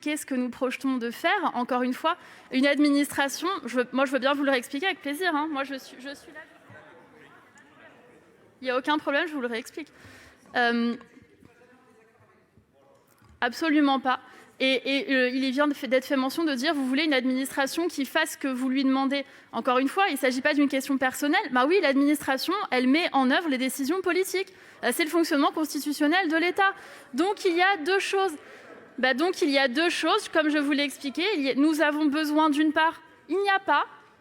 Qu'est-ce que nous projetons de faire? Encore une fois, une administration, je veux bien vous le réexpliquer avec plaisir. Moi, je suis là. Il n'y a aucun problème, je vous le réexplique. Absolument pas. Il vient d'être fait mention de dire vous voulez une administration qui fasse ce que vous lui demandez. Encore une fois, il ne s'agit pas d'une question personnelle. Oui, l'administration, elle met en œuvre les décisions politiques. C'est le fonctionnement constitutionnel de l'État. Donc il y a deux choses. Comme je vous l'ai expliqué, nous avons besoin d'une part,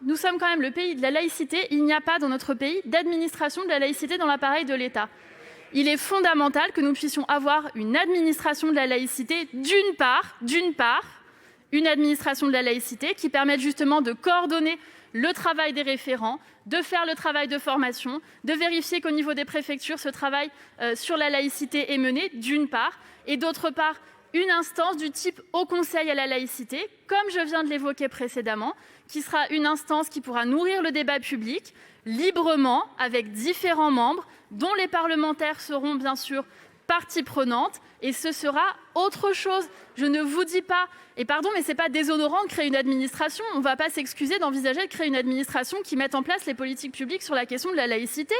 nous sommes quand même le pays de la laïcité, il n'y a pas dans notre pays d'administration de la laïcité dans l'appareil de l'État. Il est fondamental que nous puissions avoir une administration de la laïcité, d'une part, une administration de la laïcité qui permette justement de coordonner le travail des référents, de faire le travail de formation, de vérifier qu'au niveau des préfectures, ce travail sur la laïcité est mené, d'une part, et d'autre part, une instance du type Haut Conseil à la laïcité, comme je viens de l'évoquer précédemment, qui sera une instance qui pourra nourrir le débat public librement avec différents membres, dont les parlementaires seront bien sûr partie prenante, et ce sera autre chose. Je ne vous dis pas, et pardon, mais ce n'est pas déshonorant de créer une administration. On ne va pas s'excuser d'envisager de créer une administration qui mette en place les politiques publiques sur la question de la laïcité.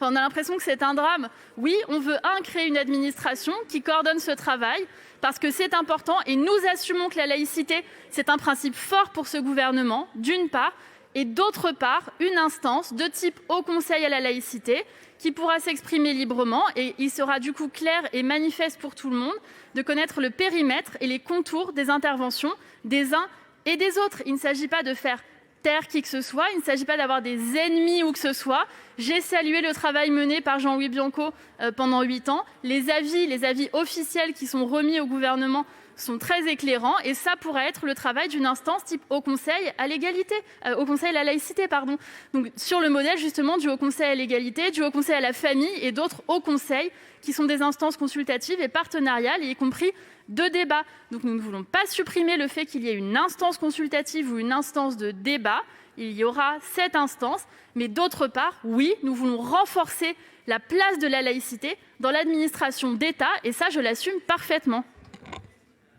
On a l'impression que c'est un drame. Oui, on veut créer une administration qui coordonne ce travail, parce que c'est important, et nous assumons que la laïcité, c'est un principe fort pour ce gouvernement, d'une part, et d'autre part, une instance de type Haut Conseil à la laïcité qui pourra s'exprimer librement, et il sera du coup clair et manifeste pour tout le monde de connaître le périmètre et les contours des interventions des uns et des autres. Il ne s'agit pas de faire taire qui que ce soit, il ne s'agit pas d'avoir des ennemis où que ce soit. J'ai salué le travail mené par Jean-Louis Bianco pendant 8 ans. Les avis officiels qui sont remis au gouvernement sont très éclairants, et ça pourrait être le travail d'une instance type Haut Conseil à l'égalité, Haut Conseil à la laïcité, pardon. Donc sur le modèle justement du Haut Conseil à l'égalité, du Haut Conseil à la famille et d'autres hauts conseils qui sont des instances consultatives et partenariales, y compris de débat. Donc nous ne voulons pas supprimer le fait qu'il y ait une instance consultative ou une instance de débat. Il y aura cette instance, mais d'autre part, oui, nous voulons renforcer la place de la laïcité dans l'administration d'État, et ça, je l'assume parfaitement.